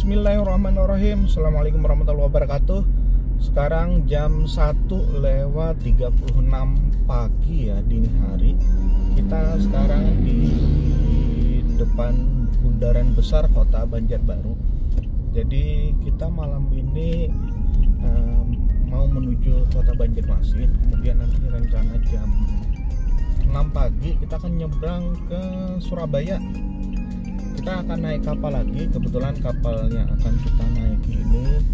Bismillahirrahmanirrahim. Assalamualaikum warahmatullahi wabarakatuh. Sekarang jam 1:36 pagi ya, dini hari. Kita sekarang di depan bundaran besar kota Banjarbaru. Jadi kita malam ini mau menuju kota Banjarmasin. Kemudian nanti rencana jam 6 pagi kita akan nyebrang ke Surabaya. Kita akan naik kapal lagi. Kebetulan kapal yang akan kita naiki ini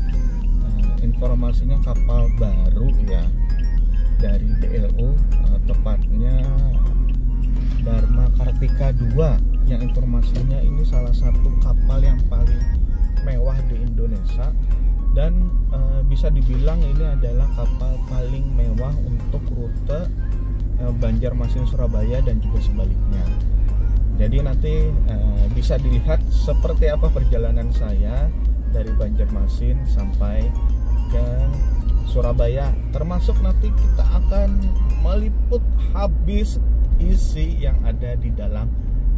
informasinya kapal baru ya, dari DLU, tepatnya Dharma Kartika 2, yang informasinya ini salah satu kapal yang paling mewah di Indonesia. Dan bisa dibilang ini adalah kapal paling mewah untuk rute Banjarmasin Surabaya dan juga sebaliknya. Jadi nanti bisa dilihat seperti apa perjalanan saya dari Banjarmasin sampai ke Surabaya. Termasuk nanti kita akan meliput habis isi yang ada di dalam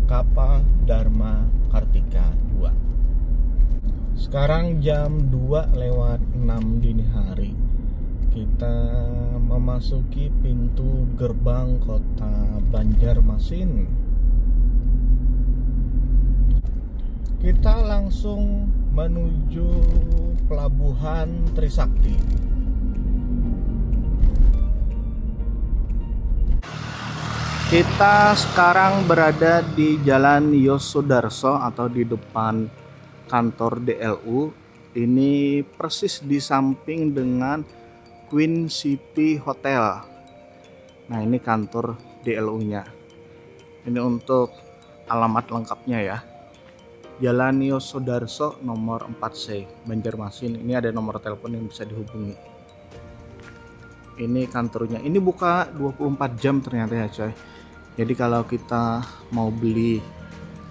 kapal Dharma Kartika 2. Sekarang jam 2:06 dini hari. Kita memasuki pintu gerbang kota Banjarmasin. Kita langsung menuju pelabuhan Trisakti. Kita sekarang berada di Jalan Yosudarso atau di depan kantor DLU. Ini persis di samping dengan Queen City Hotel. Nah, ini kantor DLU-nya. Ini untuk alamat lengkapnya ya. Jalan Yosudarso nomor 4C, Banjarmasin. Ini ada nomor telepon yang bisa dihubungi. Ini kantornya. Ini buka 24 jam ternyata ya coy. Jadi kalau kita mau beli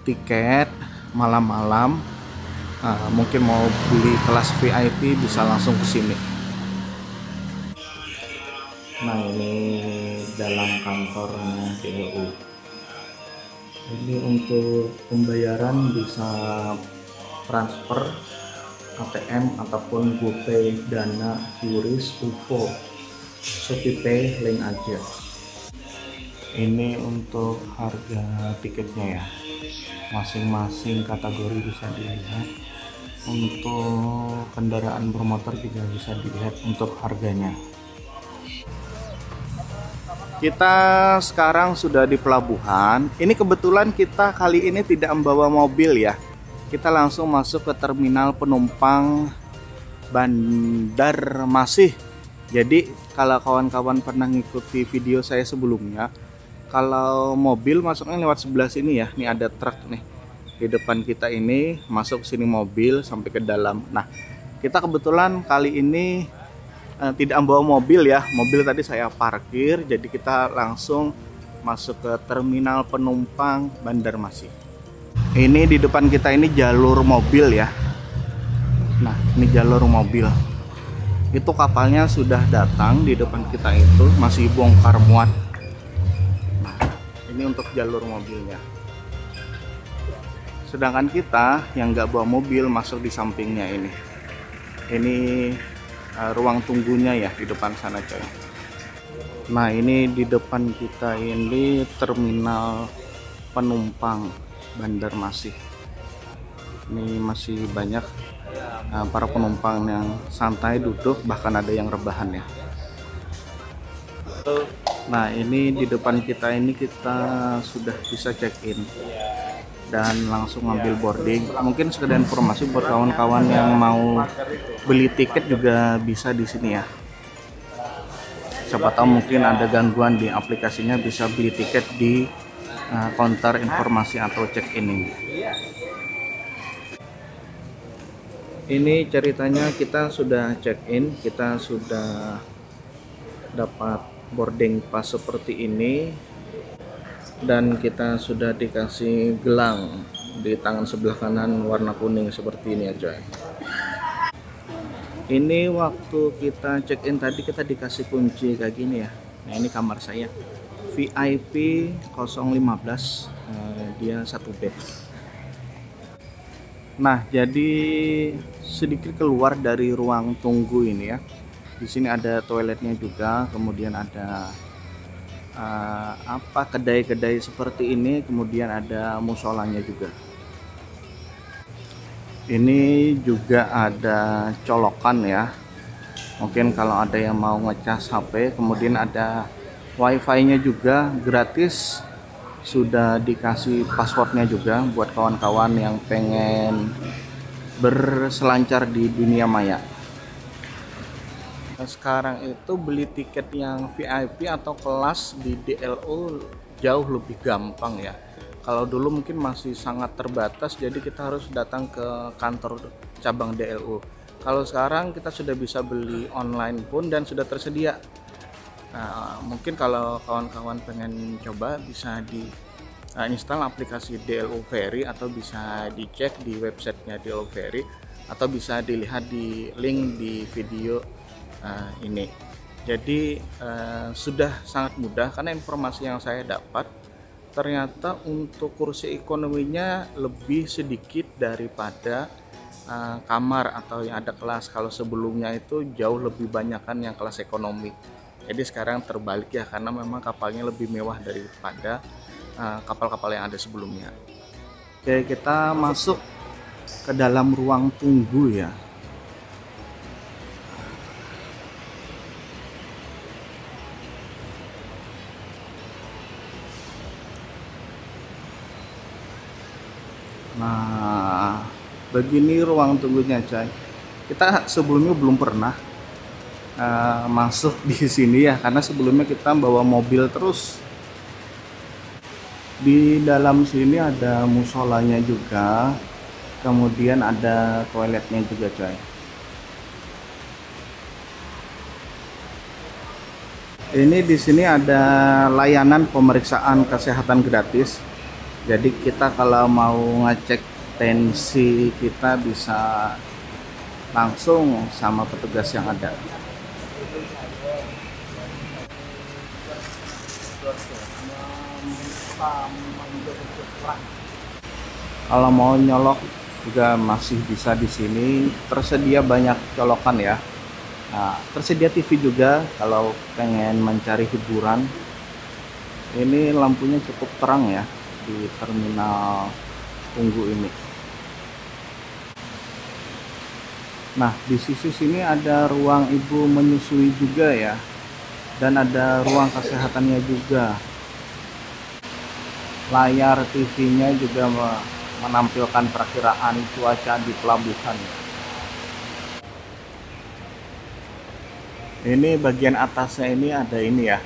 tiket malam-malam, mungkin mau beli kelas VIP, bisa langsung ke sini. Nah, ini dalam kantornya DLU. Ini untuk pembayaran bisa transfer, ATM ataupun GoPay, Dana, QRIS, UFO, ShopeePay, link aja. Ini untuk harga tiketnya ya. Masing-masing kategori bisa dilihat. Untuk kendaraan bermotor juga bisa dilihat untuk harganya. Kita sekarang sudah di pelabuhan. Ini kebetulan kita kali ini tidak membawa mobil ya. Kita langsung masuk ke terminal penumpang Banjarmasin. Jadi kalau kawan-kawan pernah ngikuti video saya sebelumnya, kalau mobil masuknya lewat sebelah sini ya. Ini ada truk nih di depan kita, ini masuk sini mobil sampai ke dalam. Nah, kita kebetulan kali ini tidak membawa mobil ya. Mobil tadi saya parkir, jadi kita langsung masuk ke terminal penumpang Banjarmasin. Ini di depan kita ini jalur mobil ya. Nah, ini jalur mobil. Itu kapalnya sudah datang di depan kita, itu masih bongkar muat. Nah, ini untuk jalur mobilnya. Sedangkan kita yang nggak bawa mobil masuk di sampingnya ini. Ini ruang tunggunya ya di depan sana coy. Nah, ini di depan kita ini terminal penumpang Banjarmasin. Ini masih banyak para penumpang yang santai duduk, bahkan ada yang rebahan ya. Nah, ini di depan kita ini kita sudah bisa check-in dan langsung ngambil boarding. Mungkin sekedar informasi buat kawan-kawan yang mau beli tiket juga bisa di sini ya. Siapa tahu mungkin ada gangguan di aplikasinya, bisa beli tiket di counter informasi atau check-in ini. Ini ceritanya, kita sudah check-in, kita sudah dapat boarding pass seperti ini. Dan kita sudah dikasih gelang di tangan sebelah kanan warna kuning seperti ini ya coy. Ini waktu kita check in tadi kita dikasih kunci kayak gini ya. Nah, ini kamar saya VIP 015, dia 1 bed. Nah, jadi sedikit keluar dari ruang tunggu ini ya. Di sini ada toiletnya juga, kemudian ada kedai-kedai seperti ini, kemudian ada musolanya juga. Ini juga ada colokan ya. Mungkin kalau ada yang mau ngecas HP, kemudian ada wifi-nya juga gratis. Sudah dikasih passwordnya juga buat kawan-kawan yang pengen berselancar di dunia maya. Sekarang itu beli tiket yang VIP atau kelas di DLO jauh lebih gampang ya. Kalau dulu mungkin masih sangat terbatas, jadi kita harus datang ke kantor cabang DLO. Kalau sekarang kita sudah bisa beli online pun dan sudah tersedia. Nah, mungkin kalau kawan-kawan pengen coba bisa di install aplikasi DLO Ferry, atau bisa dicek di websitenya DLO Ferry, atau bisa dilihat di link di video ini. Jadi sudah sangat mudah, karena informasi yang saya dapat ternyata untuk kursi ekonominya lebih sedikit daripada kamar atau yang ada kelas. Kalau sebelumnya itu jauh lebih banyak kan yang kelas ekonomi. Jadi sekarang terbalik ya, karena memang kapalnya lebih mewah daripada kapal-kapal yang ada sebelumnya. Oke, kita masuk ke dalam ruang tunggu ya. Nah, begini ruang tunggunya, coy. Kita sebelumnya belum pernah masuk di sini ya, karena sebelumnya kita bawa mobil terus. Di dalam sini ada musolanya juga, kemudian ada toiletnya juga, coy. Ini di sini ada layanan pemeriksaan kesehatan gratis. Jadi kita kalau mau ngecek tensi kita bisa langsung sama petugas yang ada. Kalau mau nyolok juga masih bisa di sini, tersedia banyak colokan ya. Nah, tersedia TV juga kalau pengen mencari hiburan. Ini lampunya cukup terang ya di terminal tunggu ini. Nah, di sisi sini ada ruang ibu menyusui juga ya, dan ada ruang kesehatannya juga. Layar TV-nya juga menampilkan perakiraan cuaca di pelabuhan. Ini bagian atasnya ini ada ini ya,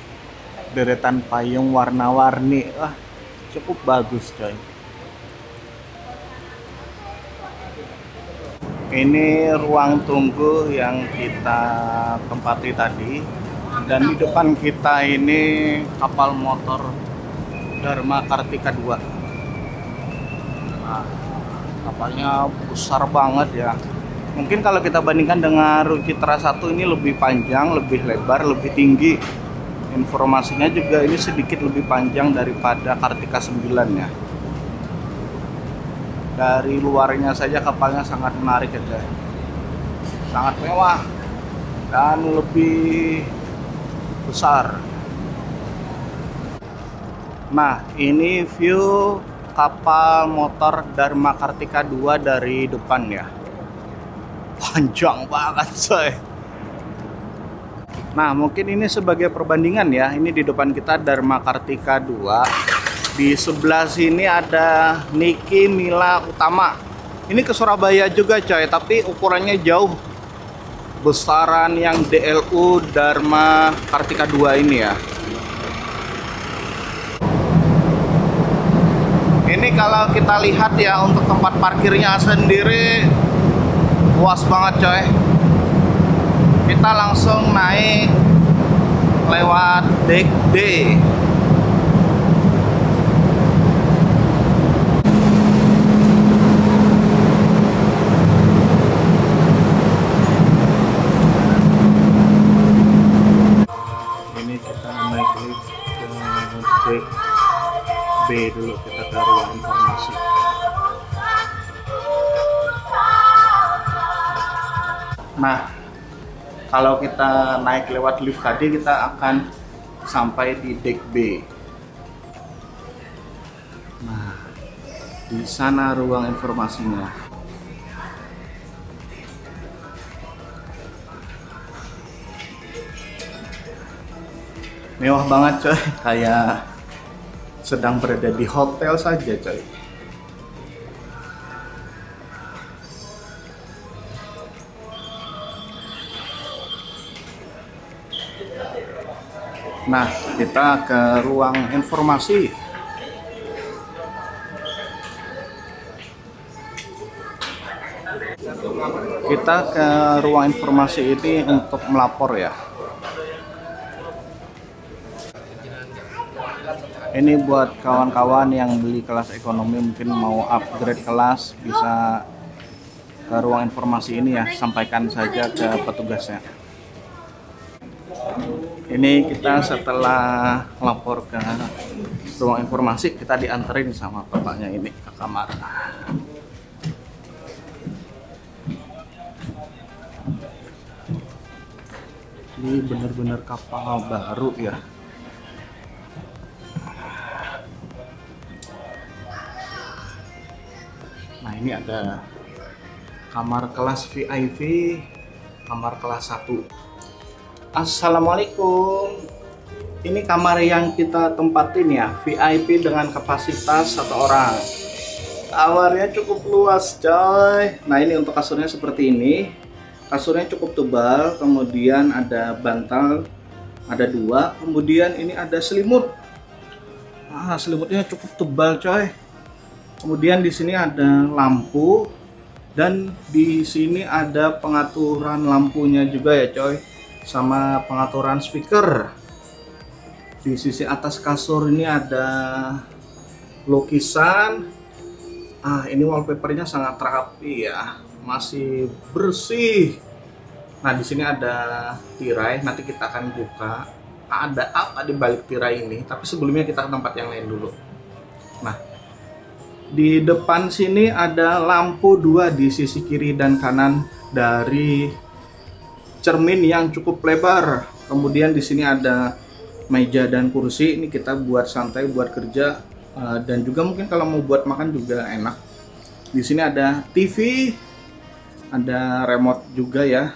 deretan payung warna-warni. Wah, cukup bagus, coy. Ini ruang tunggu yang kita tempati tadi, dan di depan kita ini kapal motor Dharma Kartika 2. Nah, kapalnya besar banget ya. Mungkin kalau kita bandingkan dengan Rucitra 1 ini lebih panjang, lebih lebar, lebih tinggi. Informasinya juga ini sedikit lebih panjang daripada Kartika 9 ya. Dari luarnya saja kapalnya sangat menarik ya, sangat mewah dan lebih besar. Nah, ini view kapal motor Dharma Kartika 2 dari depan ya. Panjang banget, coy. Nah, mungkin ini sebagai perbandingan ya. Ini di depan kita Dharma Kartika 2. Di sebelah sini ada Niki Mila Utama. Ini ke Surabaya juga, coy, tapi ukurannya jauh besaran yang DLU Dharma Kartika 2 ini ya. Ini kalau kita lihat ya, untuk tempat parkirnya sendiri luas banget, coy. Kita langsung naik lewat deck D. Ini kita naik lift ke deck B dulu, kita ke ruang informasi. Nah, kalau kita naik lewat lift tadi, kita akan sampai di deck B. Nah, di sana ruang informasinya. Mewah banget coy, kayak sedang berada di hotel saja coy. Nah, kita ke ruang informasi. Kita ke ruang informasi ini untuk melapor ya. Ini buat kawan-kawan yang beli kelas ekonomi, mungkin mau upgrade kelas, bisa ke ruang informasi ini ya, sampaikan saja ke petugasnya. Ini kita setelah lapor ke ruang informasi, kita dianterin sama bapaknya ini ke kamar. Ini benar-benar kapal baru ya. Nah, ini ada kamar kelas VIP, kamar kelas 1. Assalamualaikum. Ini kamar yang kita tempatin ya, VIP dengan kapasitas 1 orang. Kamarnya cukup luas coy. Nah, ini untuk kasurnya seperti ini. Kasurnya cukup tebal, kemudian ada bantal, ada 2, kemudian ini ada selimut. Selimutnya cukup tebal coy. Kemudian di sini ada lampu, dan di sini ada pengaturan lampunya juga ya coy, sama pengaturan speaker. Di sisi atas kasur ini ada lukisan. Ini wallpapernya sangat rapi ya, masih bersih. Nah, di sini ada tirai, nanti kita akan buka ada apa di balik tirai ini, tapi sebelumnya kita ke tempat yang lain dulu. Nah, di depan sini ada lampu 2 di sisi kiri dan kanan dari cermin yang cukup lebar. Kemudian di sini ada meja dan kursi, ini kita buat santai, buat kerja, dan juga mungkin kalau mau buat makan juga enak. Di sini ada TV, ada remote juga ya.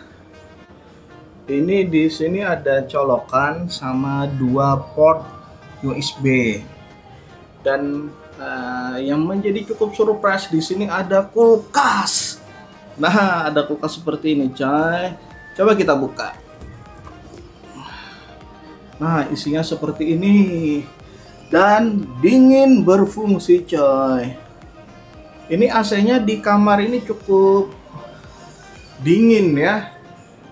Ini di sini ada colokan sama 2 port USB. Dan yang menjadi cukup surprise, di sini ada kulkas. Nah, ada kulkas seperti ini coy. Coba kita buka. Nah, isinya seperti ini. Dan dingin berfungsi coy. Ini AC-nya di kamar ini cukup dingin ya.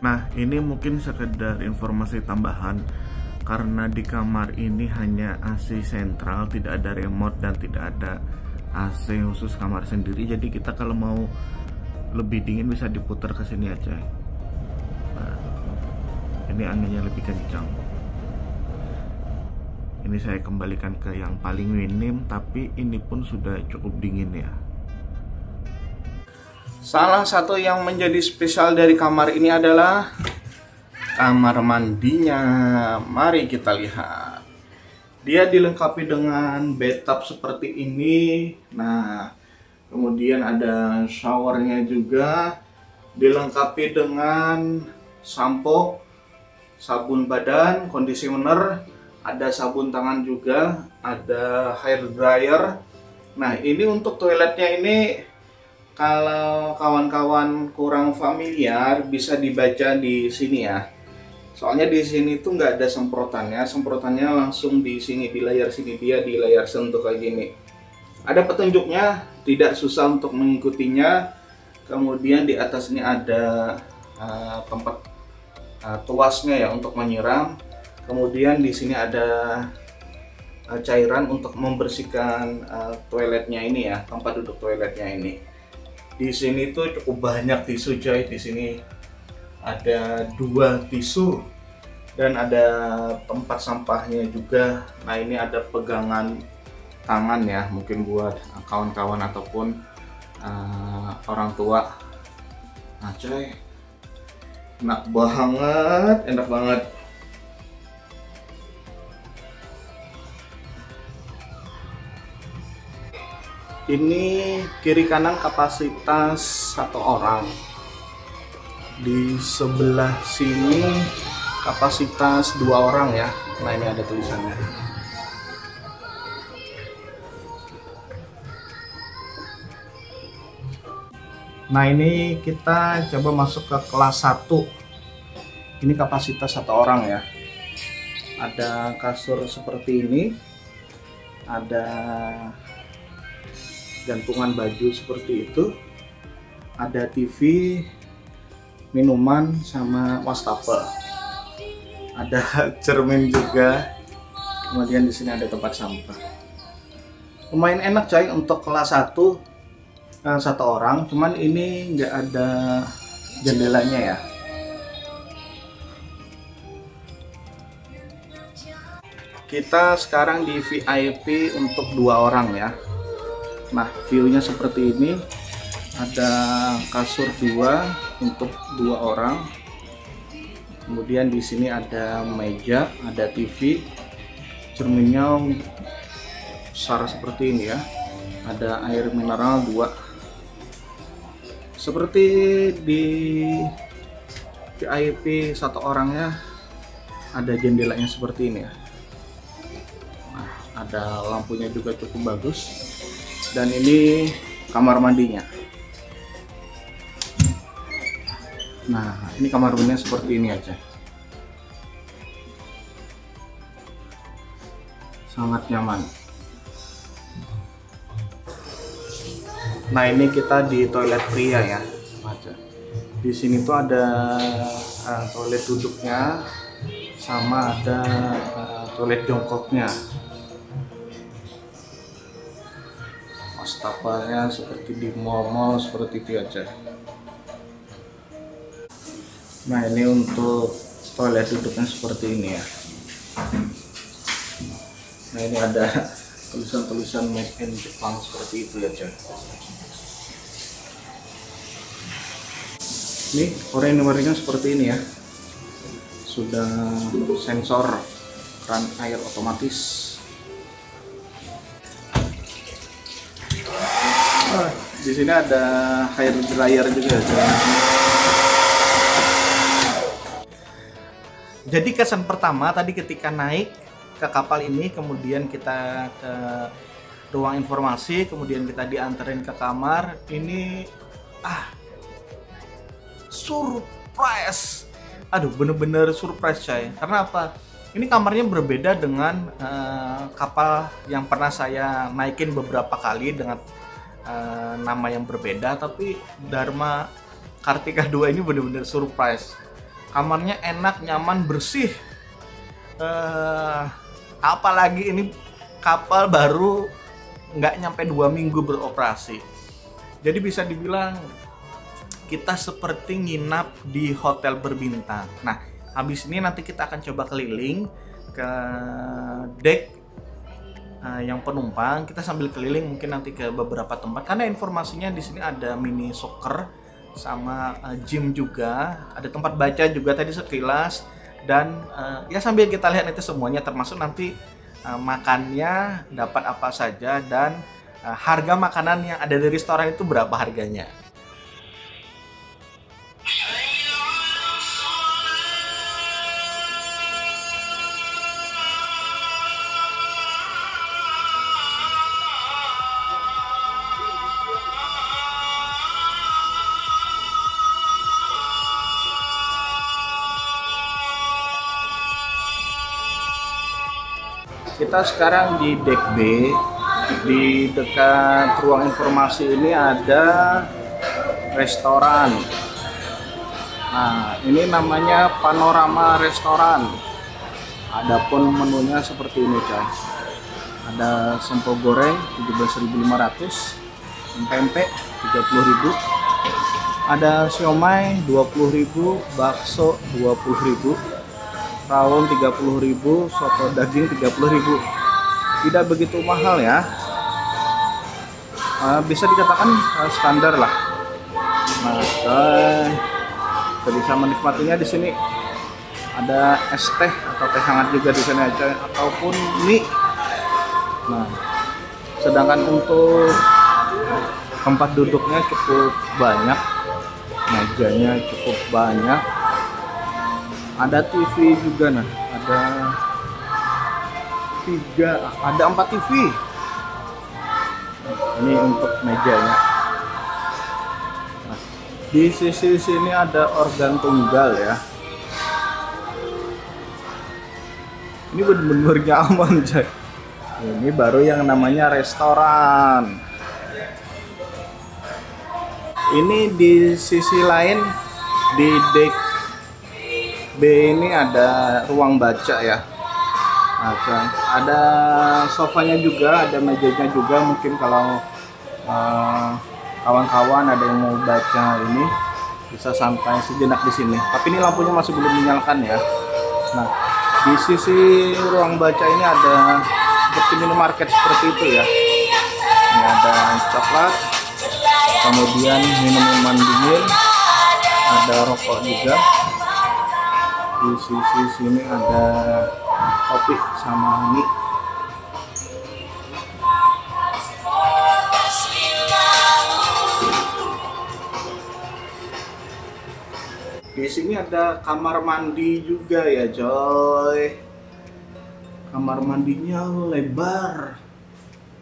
Nah, ini mungkin sekedar informasi tambahan. Karena di kamar ini hanya AC sentral, tidak ada remote dan tidak ada AC khusus kamar sendiri. Jadi kita kalau mau lebih dingin bisa diputar ke sini aja. Nah, ini anginnya lebih kencang. Ini saya kembalikan ke yang paling minim, tapi ini pun sudah cukup dingin ya. Salah satu yang menjadi spesial dari kamar ini adalah kamar mandinya. Mari kita lihat. Dia dilengkapi dengan bathtub seperti ini. Nah, kemudian ada showernya juga. Dilengkapi dengan sampo, sabun badan, conditioner, ada sabun tangan juga, ada hair dryer. Nah, ini untuk toiletnya ini, kalau kawan-kawan kurang familiar bisa dibaca di sini ya. Soalnya di sini tuh nggak ada semprotannya, semprotannya langsung di sini, di layar sini, dia di layar sentuh kayak gini. Ada petunjuknya, tidak susah untuk mengikutinya. Kemudian di atas ini ada tempat tuasnya ya untuk menyiram. Kemudian di sini ada cairan untuk membersihkan toiletnya ini ya, tempat duduk toiletnya ini. Di sini tuh cukup banyak tisu coy. Di sini ada 2 tisu dan ada tempat sampahnya juga. Nah, ini ada pegangan tangan ya, mungkin buat kawan-kawan ataupun orang tua. Nah coy, Enak banget, enak banget. Ini kiri kanan kapasitas 1 orang. Di sebelah sini kapasitas 2 orang ya. Nah, ini ada tulisannya. Nah, ini kita coba masuk ke kelas 1. Ini kapasitas 1 orang ya. Ada kasur seperti ini. Ada gantungan baju seperti itu. Ada TV, minuman sama wastafel. Ada cermin juga. Kemudian di sini ada tempat sampah. Lumayan enak coy untuk kelas 1. 1 orang, cuman ini nggak ada jendelanya ya. Kita sekarang di VIP untuk 2 orang ya. Nah, view-nya seperti ini. Ada kasur 2 untuk 2 orang. Kemudian di sini ada meja, ada TV, cerminnya besar seperti ini ya. Ada air mineral 2. Seperti di VIP 1 orangnya, ada jendelanya seperti ini ya. Nah, ada lampunya juga cukup bagus. Dan ini kamar mandinya. Nah, ini kamar mandinya seperti ini aja. Sangat nyaman. Nah, ini kita di toilet pria ya. Di sini tuh ada toilet duduknya, sama ada toilet jongkoknya. Wastafelnya seperti di mall-mall seperti itu aja. Nah, ini untuk toilet duduknya seperti ini ya. Nah, ini ada tulisan-tulisan made in Jepang seperti itu aja. Ini warnanya seperti ini ya. Sudah sensor keran air otomatis. Di sini ada hair dryer juga ya. Jadi kesan pertama tadi ketika naik ke kapal ini, kemudian kita ke ruang informasi, kemudian kita dianterin ke kamar. Ini surprise. Aduh, bener-bener surprise coy. Karena apa? Ini kamarnya berbeda dengan kapal yang pernah saya naikin beberapa kali dengan nama yang berbeda, tapi Dharma Kartika 2 ini bener-bener surprise. Kamarnya enak, nyaman, bersih. Apalagi ini kapal baru nggak nyampe 2 minggu beroperasi. Jadi bisa dibilang kita seperti nginap di hotel berbintang. Nah, habis ini nanti kita akan coba keliling ke deck yang penumpang. Kita sambil keliling mungkin nanti ke beberapa tempat, karena informasinya di sini ada mini soccer sama gym juga, ada tempat baca juga tadi sekilas. Dan ya sambil kita lihat itu semuanya, termasuk nanti makannya dapat apa saja, dan harga makanan yang ada di restoran itu berapa harganya. Kita sekarang di deck B. Di dekat ruang informasi ini ada restoran. Nah, ini namanya Panorama Restoran. Adapun menunya seperti ini, guys. Ada sempo goreng 17.500, pempek 30.000. Ada siomay 20.000, bakso 20.000. Rawon 30.000, soto daging 30.000. Tidak begitu mahal ya. Bisa dikatakan standar lah. Nah, Kita bisa menikmatinya di sini. Ada es teh atau teh hangat juga di sini aja, ataupun mie. Nah, sedangkan untuk tempat duduknya cukup banyak, mejanya cukup banyak. Ada TV juga, nah ada 4 TV. Ini untuk mejanya. Nah, di sisi sini ada organ tunggal ya. Ini bener-bener nyaman, coy. Ini baru yang namanya restoran. Ini di sisi lain, di deck B ini ada ruang baca ya. Nah, ada sofanya juga, ada mejanya juga. Mungkin kalau kawan-kawan ada yang mau baca ini bisa santai sejenak di sini. Tapi ini lampunya masih belum dinyalakan ya. Nah, di sisi ruang baca ini ada seperti minimarket seperti itu ya. Ini ada coklat, kemudian minuman dingin, ada rokok juga. Di sisi sini ada kopi sama mie. Di sini ada kamar mandi juga ya, coy. Kamar mandinya lebar.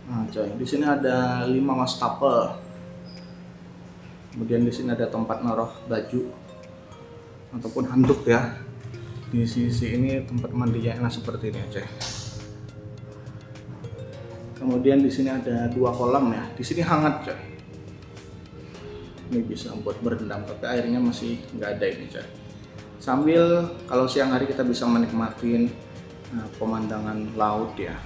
Nah, coy, di sini ada 5 wastafel. Kemudian di sini ada tempat naruh baju ataupun handuk ya. Di sisi ini tempat mandinya enak seperti ini aja. Kemudian di sini ada 2 kolam ya. Di sini hangat, coy. Ini bisa buat berendam, tapi airnya masih nggak ada ini, coy. Sambil kalau siang hari kita bisa menikmati pemandangan laut ya.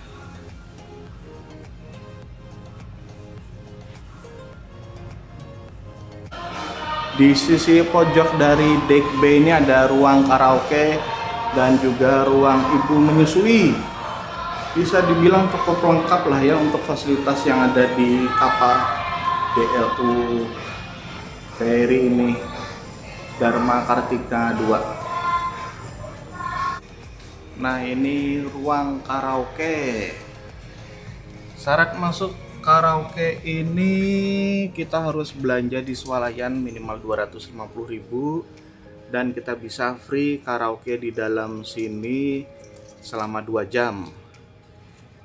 Di sisi pojok dari deck B ini ada ruang karaoke dan juga ruang ibu menyusui. Bisa dibilang cukup lengkap lah ya untuk fasilitas yang ada di kapal DLU Ferry ini, Dharma Kartika 2. Nah, ini ruang karaoke. Syarat masuk karaoke ini kita harus belanja di swalayan minimal 250.000 dan kita bisa free karaoke di dalam sini selama 2 jam.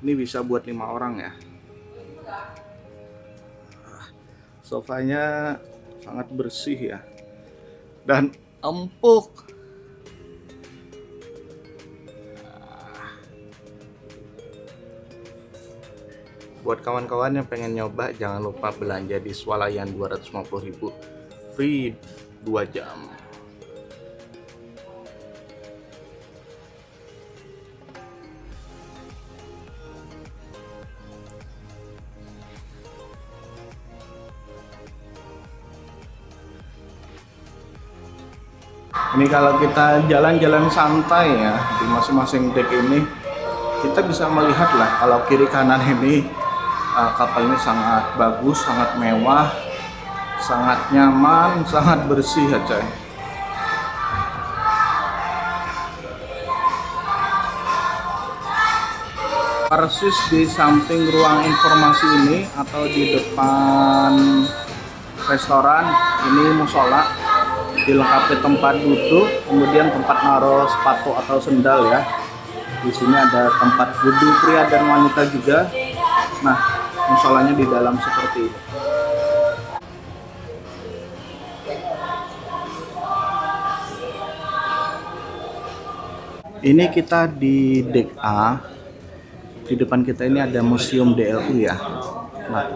Ini bisa buat 5 orang ya. Sofanya sangat bersih ya dan empuk. Buat kawan-kawan yang pengen nyoba, jangan lupa belanja di swalayan 250.000 free 2 jam. Ini kalau kita jalan-jalan santai ya di masing-masing deck ini, kita bisa melihat lah kalau kiri kanan ini kapal ini sangat bagus, sangat mewah, sangat nyaman, sangat bersih ya, coy. Persis di samping ruang informasi ini atau di depan restoran ini musola. Dilengkapi tempat duduk, kemudian tempat naruh sepatu atau sendal ya. Di sini ada tempat wudhu pria dan wanita juga. Nah, musolanya di dalam seperti ini. Ini kita di deck A. Di depan kita ini ada museum DLU ya. Nah,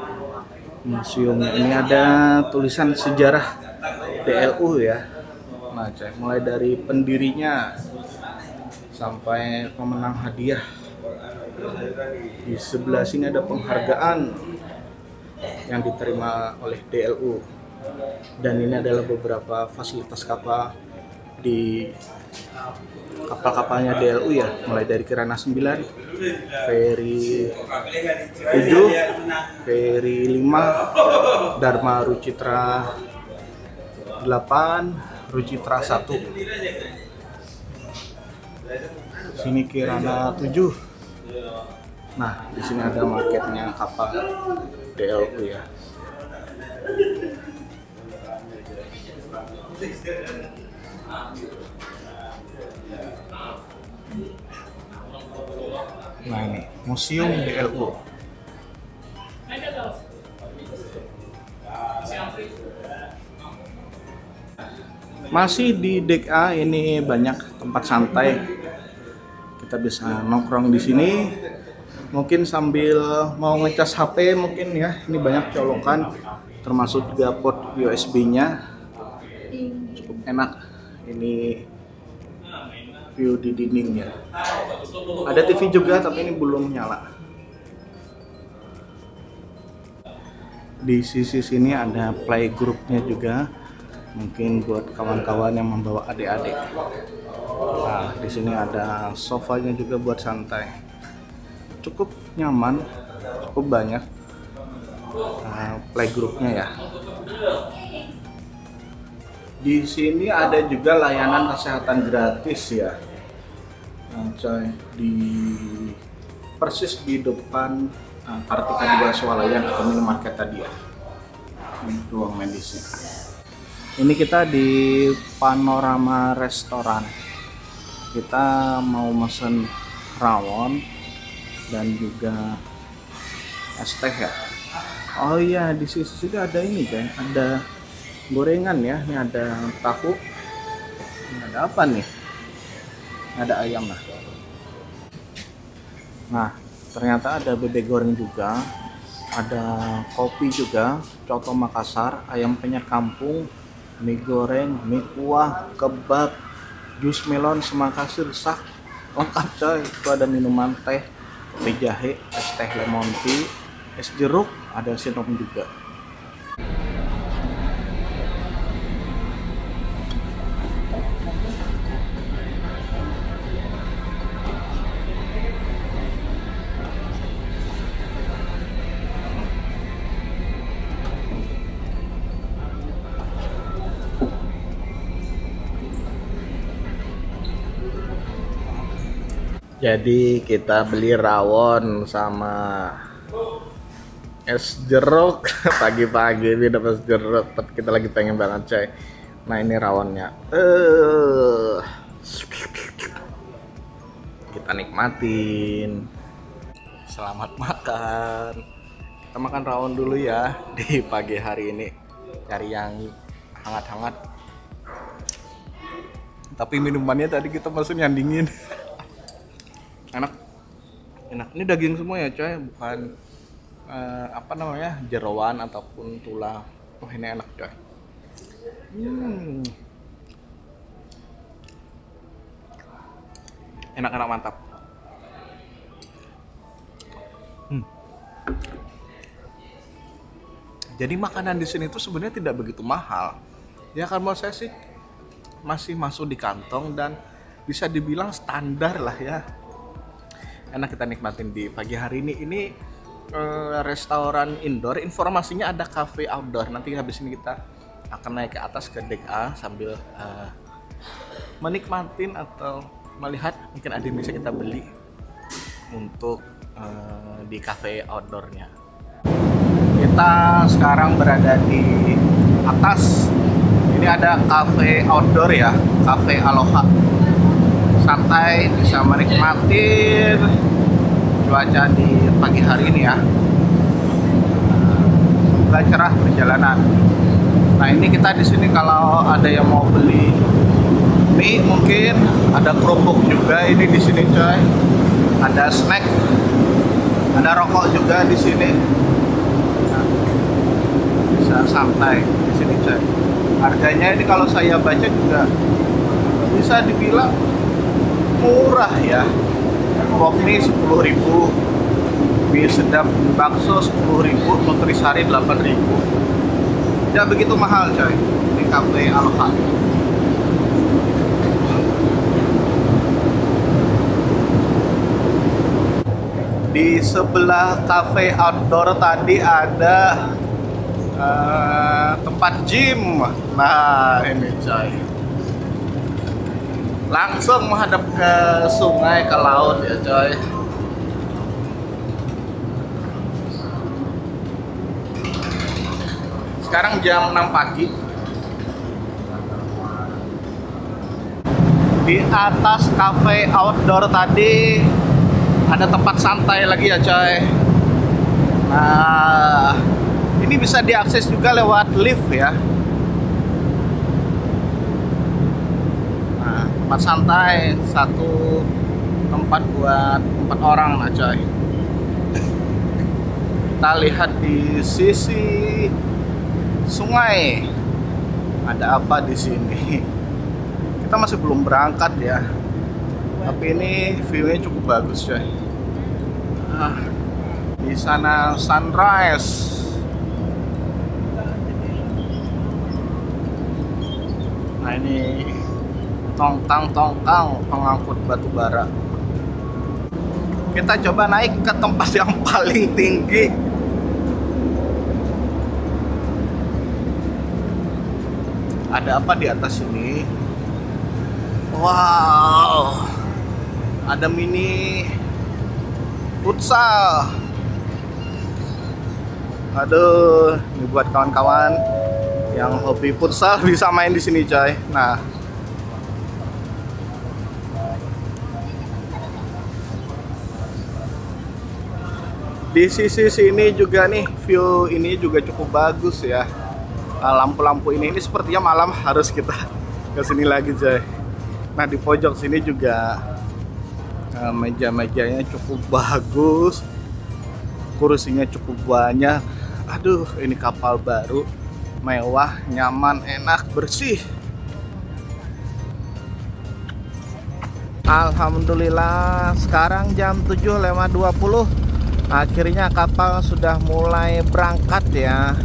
museum ini ada tulisan sejarah DLU ya. Nah, mulai dari pendirinya sampai pemenang hadiah. Di sebelah sini ada penghargaan yang diterima oleh DLU. Dan ini adalah beberapa fasilitas kapal di kapal-kapalnya DLU ya, mulai dari Kirana 9, Ferry 7, Ferry 5, Dharma Rucitra 8, Rucitra 1. Sini Kirana 7. Nah, di sini ada marketnya kapal DLU ya. Nah, ini Museum DLU. Masih di dek A, ini banyak tempat santai. Kita bisa nongkrong di sini. Mungkin sambil mau ngecas HP mungkin ya. Ini banyak colokan, termasuk juga port USB-nya. Cukup enak. Ini view di dindingnya. Ada TV juga tapi ini belum nyala. Di sisi sini ada playgroup-nya juga. Mungkin buat kawan-kawan yang membawa adik-adik. Nah, di sini ada sofanya juga buat santai. Cukup nyaman, cukup banyak playgroupnya ya. Di sini ada juga layanan kesehatan gratis ya. Coy, di persis di depan Kartika 2 Swalayan atau minimarket tadi ya. Ini ruang medisnya. Ini kita di Panorama Restoran. Kita mau mesen rawon dan juga es teh ya. Oh iya, di sini ada ini kan, ada gorengan ya. Ini ada tahu. Ini ada apa nih? Ada ayam lah. Nah, ternyata ada bebek goreng juga. Ada kopi juga, coto Makassar, ayam penyet kampung, mie goreng, mie kuah, kebab, jus melon, semangka sirsak, lengkap coy. Itu ada minuman teh, kopi jahe, es teh lemon tea, es jeruk, ada sinom juga. Jadi kita beli rawon sama es jeruk pagi-pagi ini dapat es jeruk, tapi kita lagi pengen banget coy. Nah, ini rawonnya. Kita nikmatin. Selamat makan. Kita makan rawon dulu ya di pagi hari ini. Cari yang hangat-hangat. Tapi minumannya tadi kita masuk yang dingin. Enak, ini daging semua ya coy, bukan apa namanya, jeroan ataupun tulang. Oh, ini enak coy. Enak mantap. Jadi makanan di sini tuh sebenarnya tidak begitu mahal ya, kalau saya sih masih masuk di kantong dan bisa dibilang standar lah ya. Enak kita nikmatin di pagi hari ini. Ini restoran indoor, informasinya ada cafe outdoor. Nanti habis ini kita akan naik ke atas ke dek A sambil menikmatin atau melihat, mungkin ada yang bisa kita beli untuk di cafe outdoornya. Kita sekarang berada di atas. Ini ada cafe outdoor ya, cafe Aloha. Santai, bisa menikmatin cuaca di pagi hari ini ya. Semoga cerah perjalanan. Nah, ini kita di sini kalau ada yang mau beli mie, mungkin ada kerupuk juga ini di sini coy. Ada snack, ada rokok juga di sini. Nah, bisa santai di sini coy. Harganya ini kalau saya baca juga bisa dibilang murah ya. Wok mie 10.000, mie sedap bakso 10.000, nutrisari 8.000. Tidak begitu mahal coy di cafe Aloha. Di sebelah cafe outdoor tadi ada tempat gym. Nah, ini coy. Langsung menghadap ke sungai, ke laut ya coy. Sekarang jam 6 pagi. Di atas cafe outdoor tadi ada tempat santai lagi ya coy. Nah, ini bisa diakses juga lewat lift ya. Nah, tempat santai, satu tempat buat 4 orang lah coy. Kita lihat di sisi sungai ada apa di sini. Kita masih belum berangkat ya, tapi ini view-nya cukup bagus coy. Nah, di sana sunrise. Nah, ini tongkang-tongkang pengangkut batu bara. Kita coba naik ke tempat yang paling tinggi. Ada apa di atas ini? Wow, ada mini futsal. Aduh, ini buat kawan-kawan yang hobi futsal bisa main di sini coy. Nah, di sisi sini juga nih, view ini juga cukup bagus ya. Lampu-lampu ini sepertinya malam harus kita ke sini lagi coy. Nah, di pojok sini juga meja-mejanya cukup bagus, kursinya cukup banyak. Aduh, ini kapal baru, mewah, nyaman, enak, bersih. Alhamdulillah, sekarang jam 7.20. Akhirnya kapal sudah mulai berangkat ya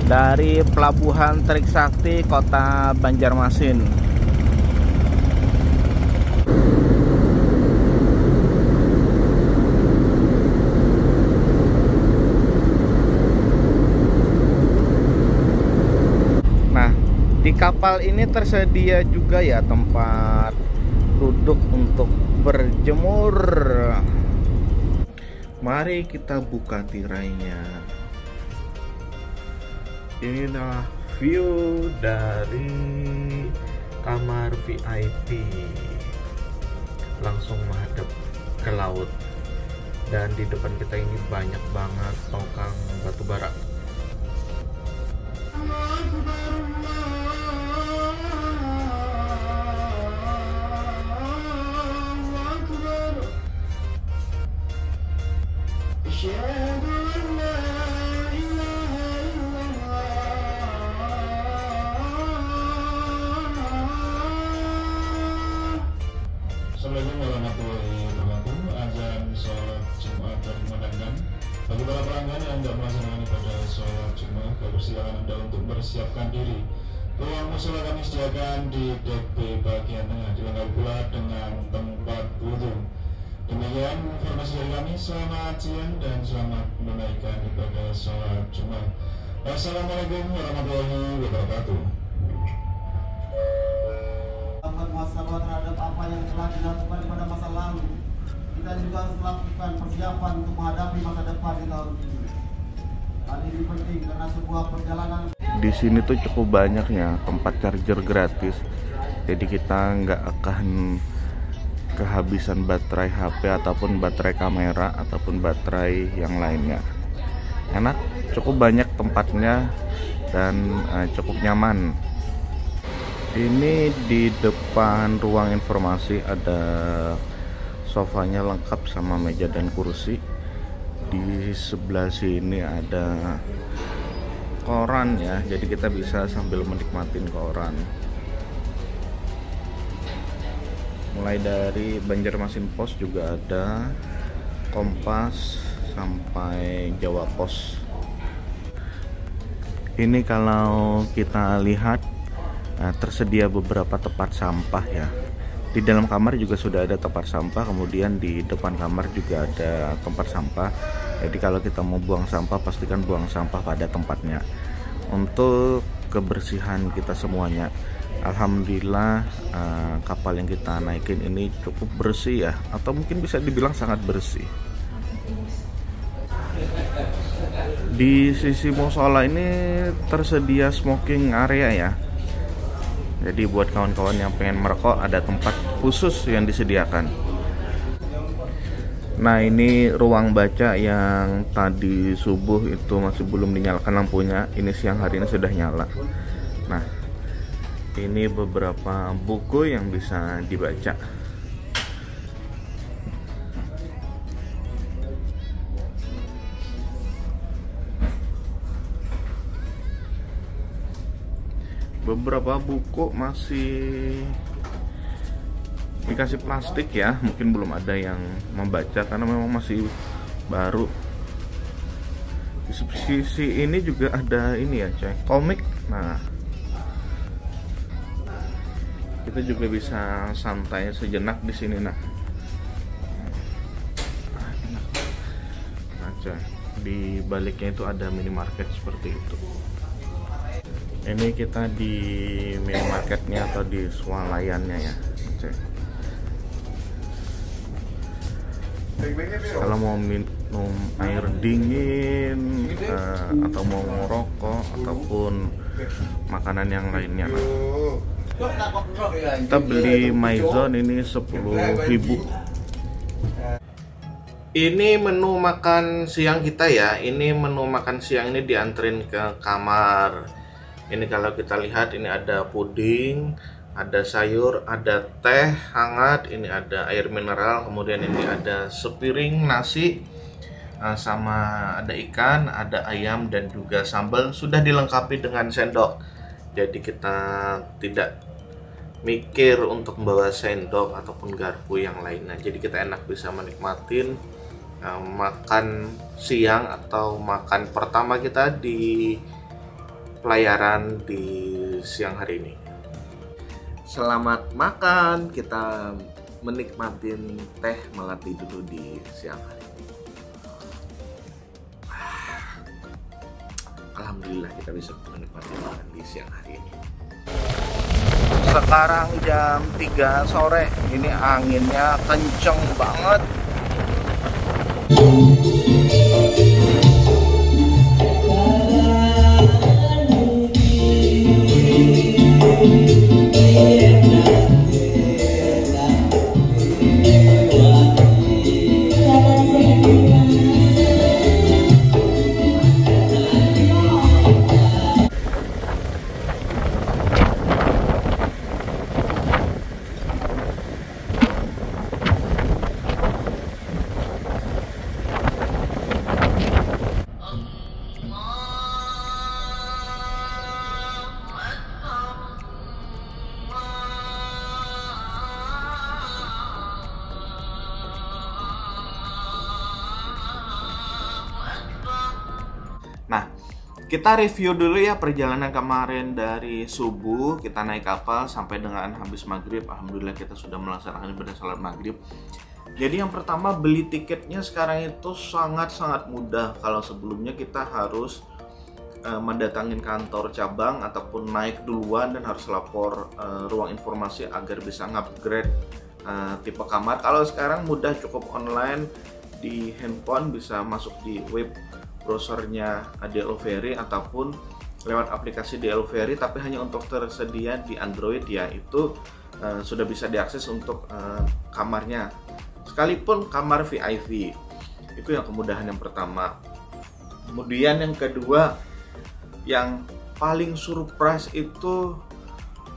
dari Pelabuhan Trisakti Kota Banjarmasin. Nah, di kapal ini tersedia juga ya tempat duduk untuk berjemur. Mari kita buka tirainya. Ini adalah view dari kamar VIP, langsung menghadap ke laut. Dan di depan kita ini banyak banget tongkang batu bara. Assalamualaikum warahmatullahi wabarakatuh. Azan sholat Jumat telah dikumandangkan. Bagi para pelanggan yang tidak melaksanakan ibadah sholat Jumat, persilakan Anda untuk mempersiapkan diri. Ruang musola kami sediakan di dek B bagian tengah, dilengkapi pula dengan tempat wudhu. Demikian informasi dari kami. Selamat siang dan selamat menunaikan ibadah sholat Jumat. Assalamualaikum warahmatullahi wabarakatuh. Muhasabah terhadap apa yang telah dilakukan pada masa lalu. Kita juga harus melakukan persiapan untuk menghadapi masa depan di tahun ini. Hal ini penting karena sebuah perjalanan. Di sini tuh cukup banyaknya tempat charger gratis. Jadi kita nggak akan kehabisan baterai HP ataupun baterai kamera ataupun baterai yang lainnya. Enak, cukup banyak tempatnya dan cukup nyaman. Ini di depan ruang informasi ada sofanya lengkap sama meja dan kursi. Di sebelah sini ada koran ya, jadi kita bisa sambil menikmatin koran. Mulai dari Banjarmasin Pos juga ada, Kompas sampai Jawa Pos. Ini kalau kita lihat tersedia beberapa tempat sampah ya. Di dalam kamar juga sudah ada tempat sampah, kemudian di depan kamar juga ada tempat sampah. Jadi kalau kita mau buang sampah, pastikan buang sampah pada tempatnya untuk kebersihan kita semuanya. Alhamdulillah kapal yang kita naikin ini cukup bersih ya, atau mungkin bisa dibilang sangat bersih. Di sisi musola ini tersedia smoking area ya. Jadi buat kawan-kawan yang pengen merokok ada tempat khusus yang disediakan. Nah, ini ruang baca yang tadi subuh itu masih belum dinyalakan lampunya. Ini siang hari ini sudah nyala. Nah, ini beberapa buku yang bisa dibaca. Beberapa buku masih dikasih plastik ya, mungkin belum ada yang membaca karena memang masih baru. Di sisi ini juga ada ini ya, coy, komik. Nah, kita juga bisa santai sejenak di sini. Nah, coy, di baliknya itu ada minimarket seperti itu. Ini kita di minimarketnya atau di swalayannya ya, coy. Kalau mau minum air dingin atau mau ngerokok ataupun makanan yang lainnya, nah, kita beli Maison ini 10.000. Ini menu makan siang kita ya. Ini menu makan siang ini dianterin ke kamar. Ini kalau kita lihat ini ada puding, ada sayur, ada teh hangat, ini ada air mineral, kemudian ini ada sepiring nasi, sama ada ikan, ada ayam dan juga sambal, sudah dilengkapi dengan sendok. Jadi kita tidak mikir untuk membawa sendok ataupun garpu yang lainnya. Jadi kita enak bisa menikmatin makan siang atau makan pertama kita di pelayaran di siang hari ini. Selamat makan, kita menikmatin teh melati dulu di siang hari ini. Alhamdulillah kita bisa menikmati makan di siang hari ini. Sekarang jam 3 sore, ini anginnya kenceng banget. Nah, kita review dulu ya perjalanan kemarin dari subuh kita naik kapal sampai dengan habis maghrib. Alhamdulillah kita sudah melaksanakan ibadah salat maghrib. Jadi yang pertama, beli tiketnya sekarang itu sangat-sangat mudah. Kalau sebelumnya kita harus mendatangin kantor cabang ataupun naik duluan dan harus lapor ruang informasi agar bisa ngupgrade tipe kamar. Kalau sekarang mudah, cukup online di handphone, bisa masuk di web browsernya DLO Ferry ataupun lewat aplikasi DLO Ferry, tapi hanya untuk tersedia di Android ya. Itu sudah bisa diakses untuk kamarnya, sekalipun kamar VIP. Itu yang kemudahan yang pertama. Kemudian yang kedua, yang paling surprise itu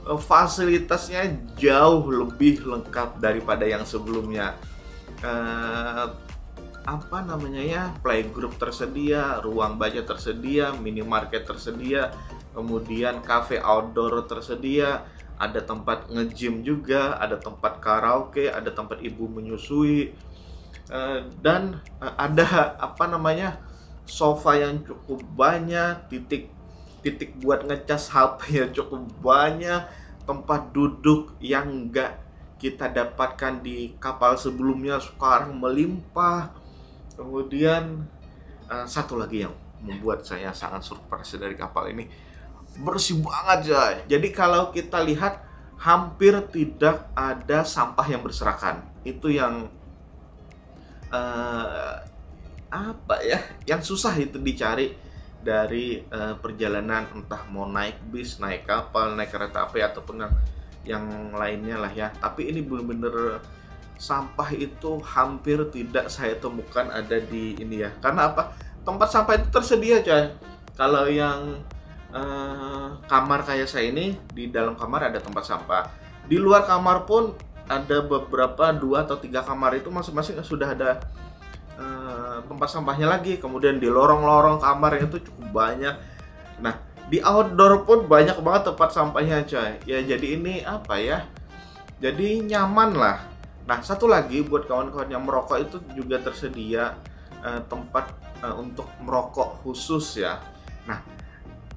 fasilitasnya jauh lebih lengkap daripada yang sebelumnya. Playgroup tersedia, ruang baca tersedia, minimarket tersedia, kemudian cafe outdoor tersedia, ada tempat nge-gym juga, ada tempat karaoke, ada tempat ibu menyusui, dan ada sofa yang cukup banyak, titik buat ngecas HP yang cukup banyak, tempat duduk yang enggak kita dapatkan di kapal sebelumnya sekarang melimpah. Kemudian satu lagi yang membuat saya sangat surprise dari kapal ini, bersih banget coy. Jadi kalau kita lihat hampir tidak ada sampah yang berserakan. Itu yang apa ya? Yang susah itu dicari dari perjalanan, entah mau naik bis, naik kapal, naik kereta api ataupun yang lainnya lah ya. Tapi ini bener-bener sampah itu hampir tidak saya temukan ada di ini ya. Karena apa? Tempat sampah itu tersedia coy. Kalau yang kamar kayak saya ini, di dalam kamar ada tempat sampah. Di luar kamar pun ada beberapa 2 atau 3 kamar itu masing-masing sudah ada tempat sampahnya lagi. Kemudian di lorong-lorong kamar itu cukup banyak. Nah, di outdoor pun banyak banget tempat sampahnya coy. Ya jadi ini apa ya? Jadi nyaman lah. Nah, satu lagi buat kawan-kawan yang merokok itu juga tersedia tempat untuk merokok khusus ya. Nah,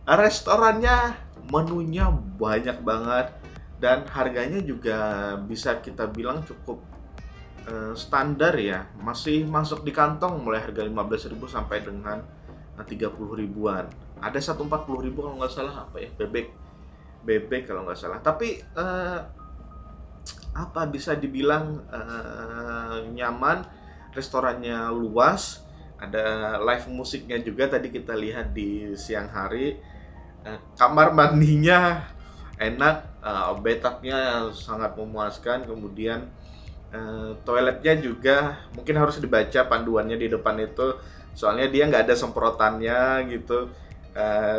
restorannya menunya banyak banget dan harganya juga bisa kita bilang cukup standar ya, masih masuk di kantong mulai harga 15.000 sampai dengan 30 ribuan. Ada 140 ribu kalau nggak salah, apa ya, bebek kalau nggak salah. Tapi apa bisa dibilang nyaman, restorannya luas, ada live musiknya juga tadi kita lihat di siang hari. Kamar mandinya enak, bathtubnya sangat memuaskan, kemudian toiletnya juga mungkin harus dibaca panduannya di depan itu, soalnya dia nggak ada semprotannya gitu.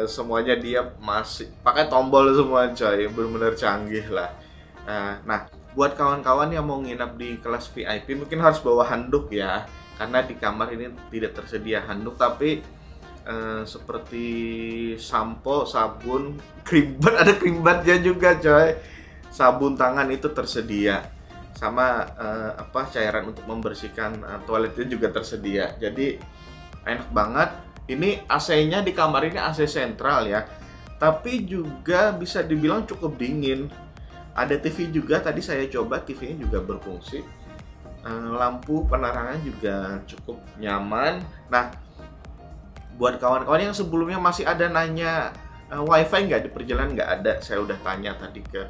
Semuanya dia masih pakai tombol semua coy, bener-bener canggih lah. Nah, buat kawan-kawan yang mau nginap di kelas VIP mungkin harus bawa handuk ya, karena di kamar ini tidak tersedia handuk, tapi seperti sampo, sabun, krim bat, ada krim batnya juga coy. Sabun tangan itu tersedia, sama cairan untuk membersihkan toiletnya juga tersedia. Jadi enak banget. Ini AC-nya di kamar ini AC sentral ya, tapi juga bisa dibilang cukup dingin. Ada TV juga, tadi saya coba, TV-nya juga berfungsi. Lampu penerangan juga cukup nyaman. Nah, buat kawan-kawan yang sebelumnya masih ada nanya wifi nggak di perjalanan, nggak ada. Saya udah tanya tadi ke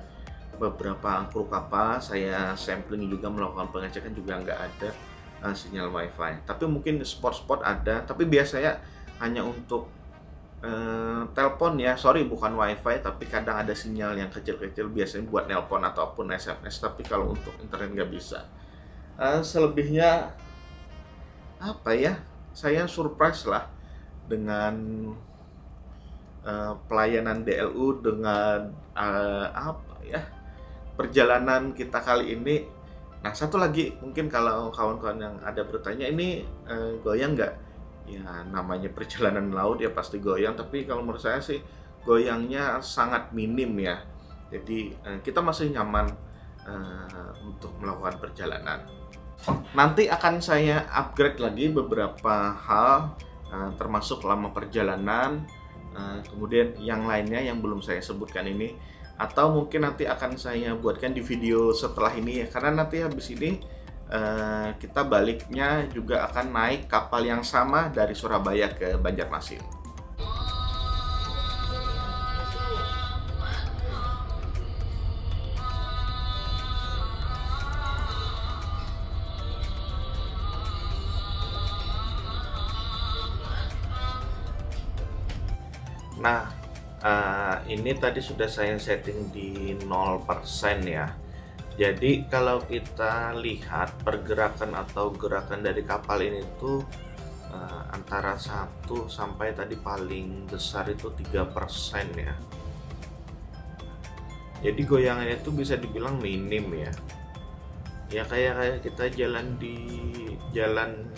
beberapa kru kapal, saya sampling juga, melakukan pengecekan juga nggak ada sinyal wifi. Tapi mungkin spot-spot ada, tapi biasanya hanya untuk telepon ya, sorry bukan wifi, tapi kadang ada sinyal yang kecil-kecil biasanya buat nelpon ataupun SMS, tapi kalau untuk internet nggak bisa. Selebihnya apa ya, saya surprise lah dengan pelayanan DLU, dengan perjalanan kita kali ini. Nah, satu lagi mungkin kalau kawan-kawan yang ada bertanya, ini goyang nggak? Ya namanya perjalanan laut ya pasti goyang, tapi kalau menurut saya sih goyangnya sangat minim ya. Jadi kita masih nyaman untuk melakukan perjalanan. Nanti akan saya upgrade lagi beberapa hal, termasuk lama perjalanan, kemudian yang lainnya yang belum saya sebutkan ini, atau mungkin nanti akan saya buatkan di video setelah ini ya, karena nanti habis ini kita baliknya juga akan naik kapal yang sama dari Surabaya ke Banjarmasin. Nah, ini tadi sudah saya setting di 0% ya. Jadi kalau kita lihat pergerakan atau gerakan dari kapal ini tuh antara 1 sampai tadi paling besar itu 3% ya. Jadi goyangannya itu bisa dibilang minim ya. Ya kayak kita jalan di jalan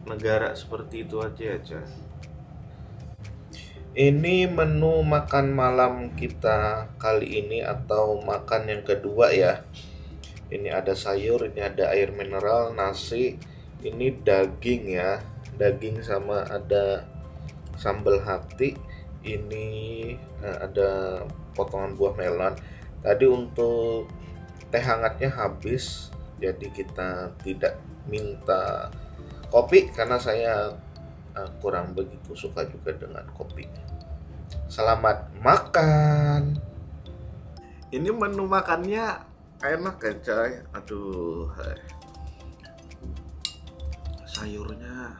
negara seperti itu aja. Ini menu makan malam kita kali ini, atau makan yang kedua ya. Ini ada sayur, ini ada air mineral, nasi, ini daging ya, daging sama ada sambal hati, ini ada potongan buah melon. Tadi untuk teh hangatnya habis, jadi kita tidak minta kopi karena saya kurang begitu suka juga dengan kopi. Selamat makan. Ini menu makannya enak ya coy. Aduh, sayurnya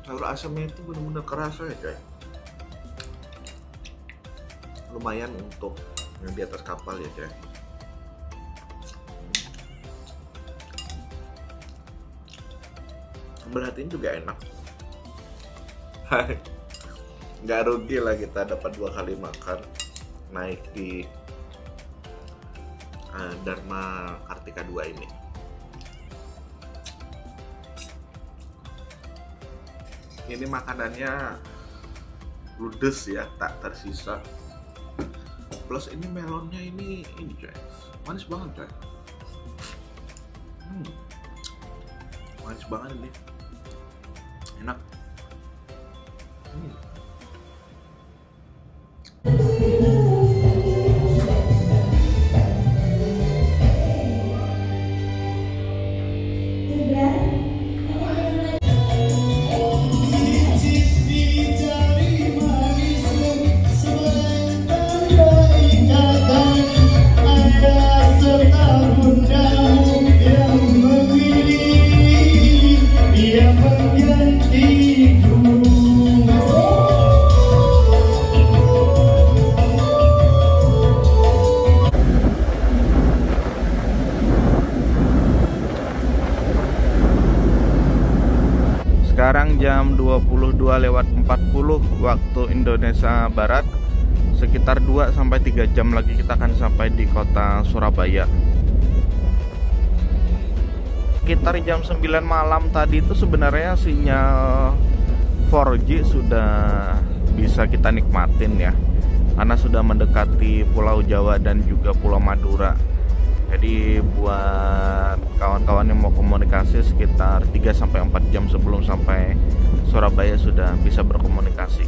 sayur asamnya itu benar-benar kerasa ya coy. Lumayan untuk yang di atas kapal ya coy. Sambal hatinya juga enak. Nggak rugi lah kita dapat 2 kali makan naik di Dharma Kartika 2 ini. Ini makanannya ludes ya, tak tersisa. Plus ini melonnya ini coy, manis banget coy. Manis banget ini, enak. Sekarang jam 22:40 waktu Indonesia Barat. Sekitar 2-3 jam lagi kita akan sampai di kota Surabaya. Sekitar jam 9 malam tadi itu sebenarnya sinyal 4G sudah bisa kita nikmatin ya, karena sudah mendekati Pulau Jawa dan juga Pulau Madura. Jadi buat kawan-kawan yang mau komunikasi sekitar 3-4 jam sebelum sampai Surabaya sudah bisa berkomunikasi.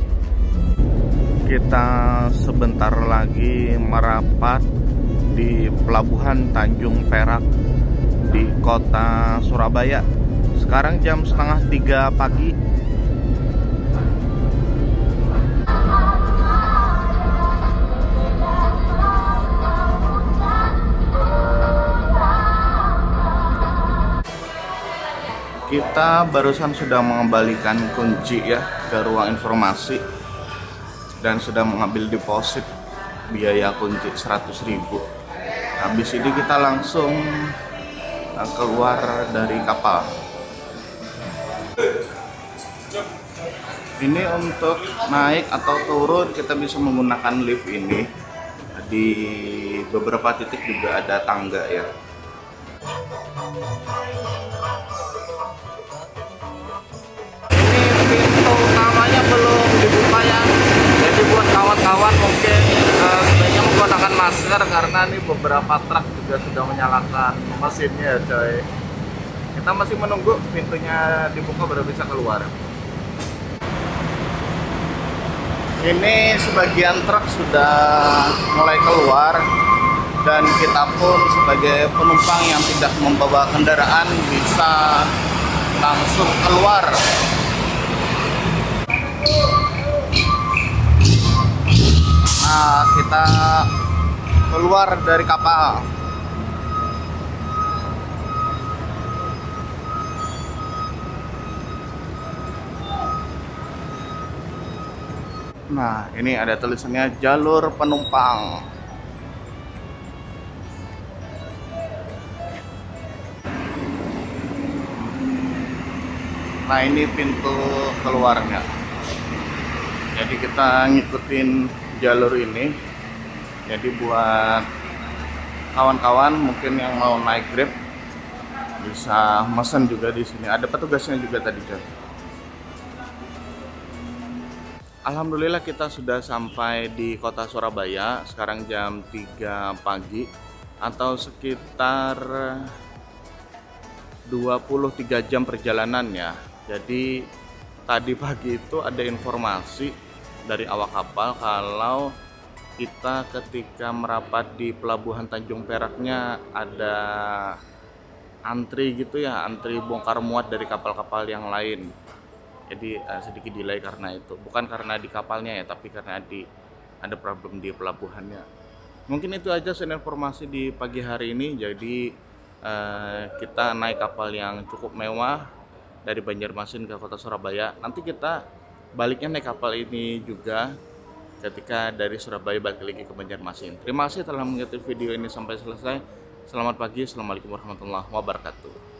Kita sebentar lagi merapat di Pelabuhan Tanjung Perak di kota Surabaya. Sekarang jam 2:30 pagi. Kita barusan sudah mengembalikan kunci ya ke ruang informasi dan sudah mengambil deposit biaya kunci 100.000. Habis ini kita langsung keluar dari kapal. Ini untuk naik atau turun kita bisa menggunakan lift ini. Di beberapa titik juga ada tangga ya. Pintu utamanya belum dibuka ya, jadi buat kawan-kawan mungkin sebaiknya menggunakan masker karena ini beberapa truk juga sudah menyalakan mesinnya ya coy. Kita masih menunggu pintunya dibuka baru bisa keluar. Ini sebagian truk sudah mulai keluar dan kita pun sebagai penumpang yang tidak membawa kendaraan bisa langsung keluar. Nah, kita keluar dari kapal. Nah, ini ada tulisannya jalur penumpang. Nah, ini pintu keluarnya. Jadi kita ngikutin jalur ini. Jadi buat kawan-kawan mungkin yang mau naik Grab bisa mesen juga di sini. Ada petugasnya juga tadi, coy. Alhamdulillah kita sudah sampai di kota Surabaya. Sekarang jam 3 pagi atau sekitar 23 jam perjalanan ya. Jadi tadi pagi itu ada informasi dari awak kapal kalau kita ketika merapat di Pelabuhan Tanjung Peraknya ada antri gitu ya, antri bongkar muat dari kapal-kapal yang lain. Jadi sedikit delay karena itu, bukan karena di kapalnya ya, tapi karena ada problem di pelabuhannya. Mungkin itu aja informasi di pagi hari ini. Jadi kita naik kapal yang cukup mewah dari Banjarmasin ke kota Surabaya. Nanti kita baliknya naik kapal ini juga ketika dari Surabaya balik lagi ke Banjarmasin. Terima kasih telah mengikuti video ini sampai selesai. Selamat pagi, assalamualaikum warahmatullahi wabarakatuh.